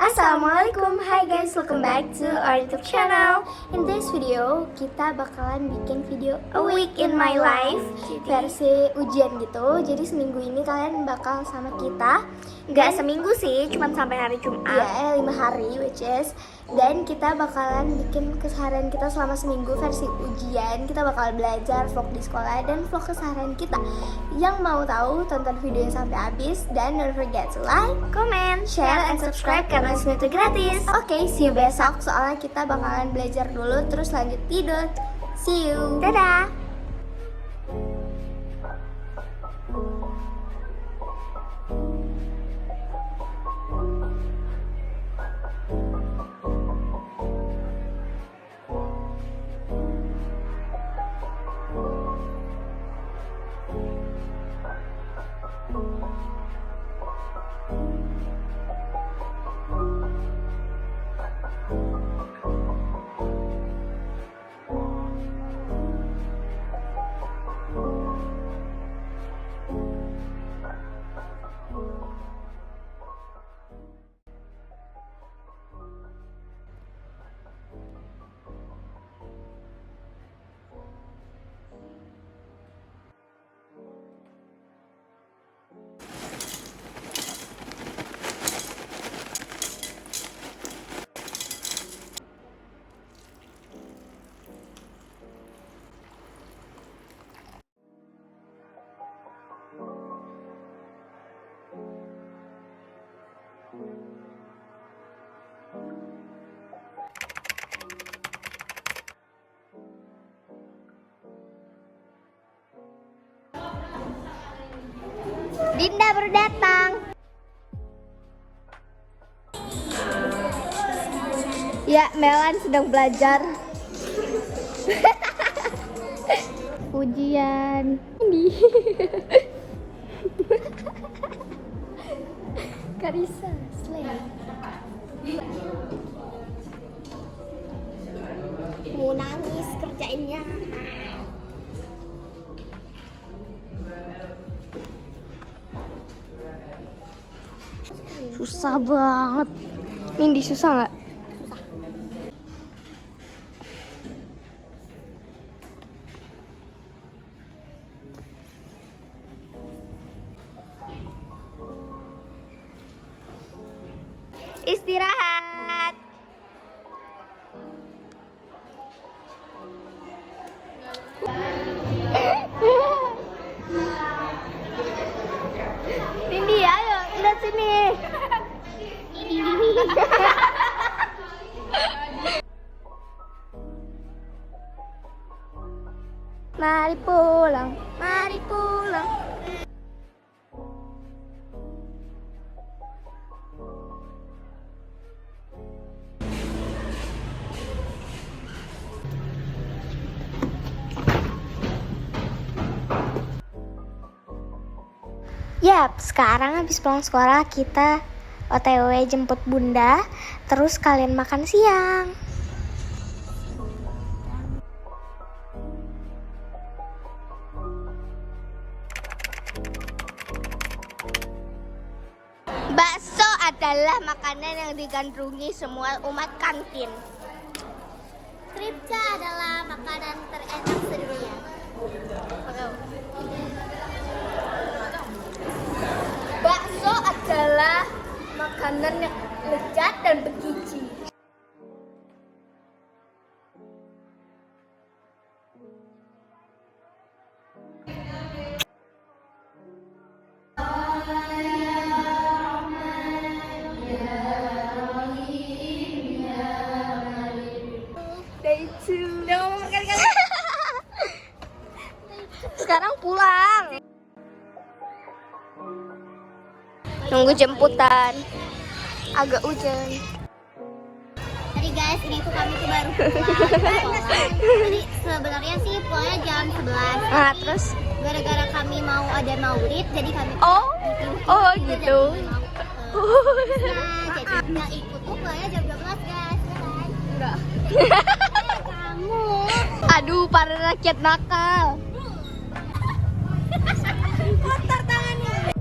Assalamualaikum, hi guys, welcome back to our YouTube channel. In this video, kita bakalan bikin video A Week in My Life versi ujian gitu. Jadi seminggu ini kalian bakal sama kita. Gak seminggu sih, cuma sampai hari Jumat. Iya, 5 hari which is. Dan kita bakalan bikin keseharian kita selama seminggu versi ujian. Kita bakal belajar, vlog di sekolah, dan vlog keseharian kita. Yang mau tahu, tonton videonya sampai habis. Dan don't forget to like, comment, share, and subscribe karena semua itu gratis. Oke, see you besok. Soalnya kita bakalan belajar dulu, terus lanjut tidur. See you. Dadah. Dinda baru datang. Ya, Melan sedang belajar. Ujian. Ini. Karissa, slay. Mau nangis kerjainnya. Susah banget. Nindi, susah nggak? Susah. Istirahat. Nindi, ayo lihat sini. Mari pulang, mari pulang. Yap, sekarang habis pulang sekolah kita OTW jemput bunda, terus kalian makan siang. Bakso adalah makanan yang digandrungi semua umat kantin. Tripca adalah makanan terenak sedunia. Bakso adalah makanan yang lezat dan bergizi. Day 2. Sekarang pulang. Nunggu jemputan. Agak hujan. Tadi guys, ini tuh kami tuh baru pulang sekolah. Tadi sebenarnya sih pulangnya jam 11. Nah, terus Gara-gara kami mau ada maulid, jadi kami oh gitu. Nah, jadi yang ikut tuh pulangnya jam 12 guys, ya kan? Enggak. Kamu. Aduh, para rakyat nakal. Kotor tangannya.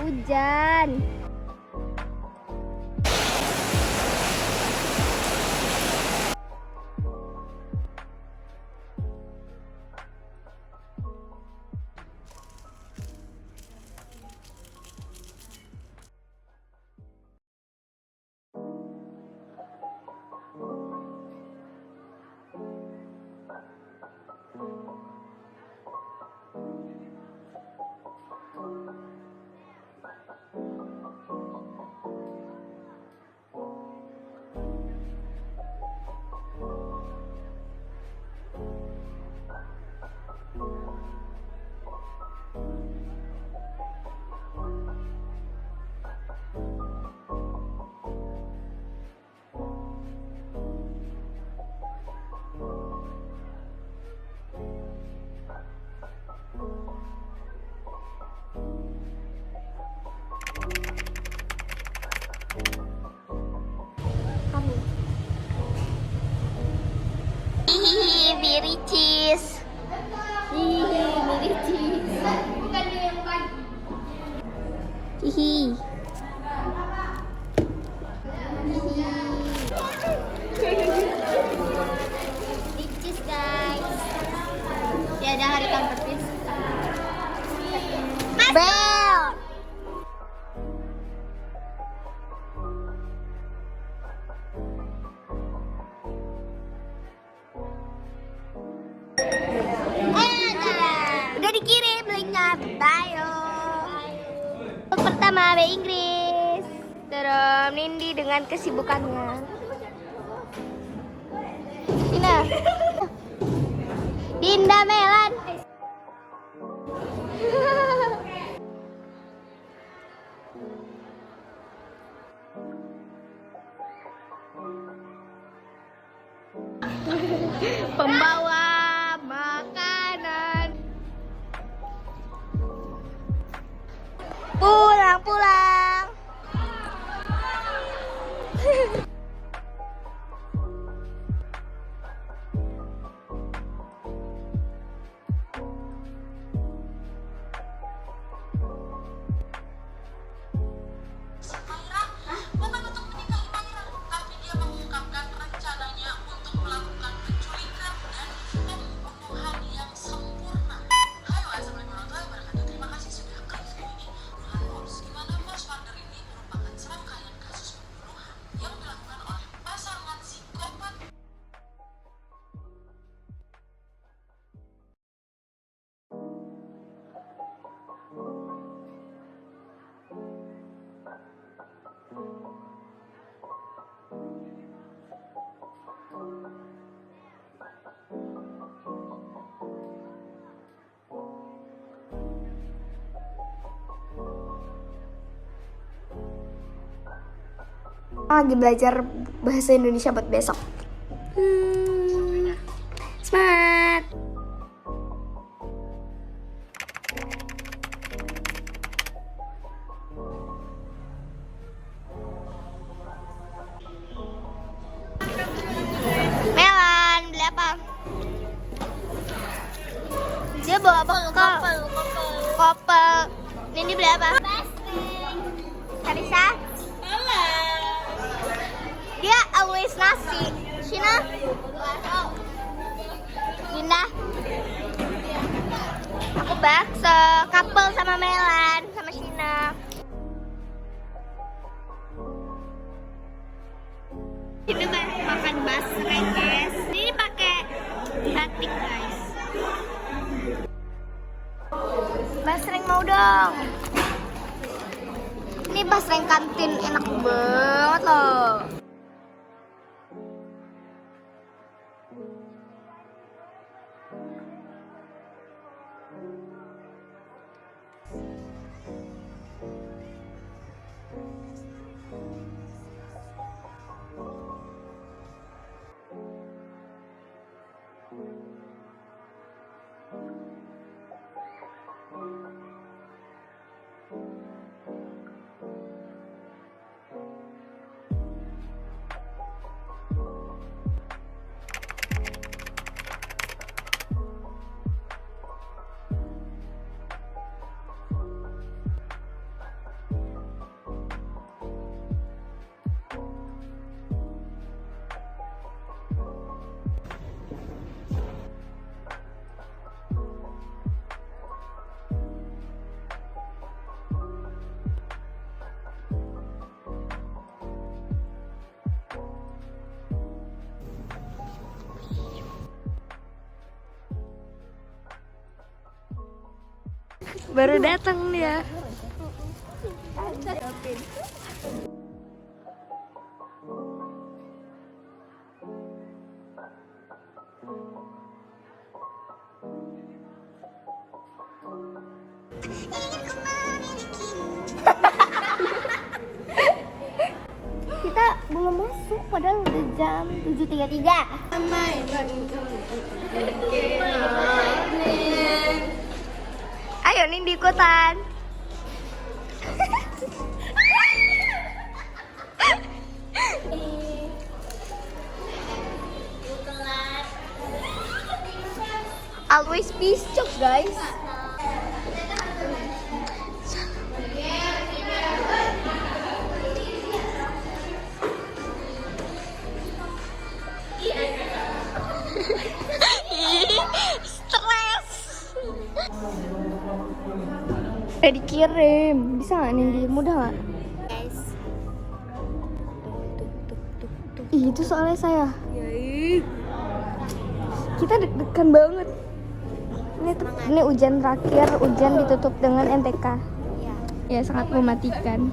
Hujan. Hihihi, biricis. Hihi. Biricis guys. Tiada hari tanpa bis. Bel. Udah dikirim linknya. Bye. Pertama bahasa Inggris. Terus Nindi dengan kesibukannya. Dina. Dinda Melan. Pembawa makanan. Pulang. Bukan untuk menikahi pangeran, tapi dia mengungkapkan rencananya untuk melakukan penculikan dan pembunuhan yang sempurna. Hai assalamualaikum warahmatullahi wabarakatuh. Terima kasih sudah klik video ini. Bos, gimana bos? Murder ini merupakan serangkaian kasus pembunuhan yang dilakukan oleh pasangan psikopat. Lagi belajar bahasa Indonesia buat besok. Semangat. Melan, beli apa? Dia bawa bekal. Kopel. Nindi beli apa? Karisa? Dia always nasi. Shina? Dinda? Aku bakso. Couple sama Melan, sama Shina. Ini makan basreng guys. Ini pakai batik guys. Basreng mau dong. Ini basreng kantin enak banget loh. Baru datang dia. Kita belum masuk padahal udah jam 7.33. Ayo Nindi ikutan. Always peace talk guys. Stres. Dikirim, bisa nggak Nindi? Mudah nggak? Guys. Ih, itu soalnya saya. Kita deg-degan banget. Ini ujian terakhir, ujian ditutup dengan NTK. Ya. Ya sangat mematikan.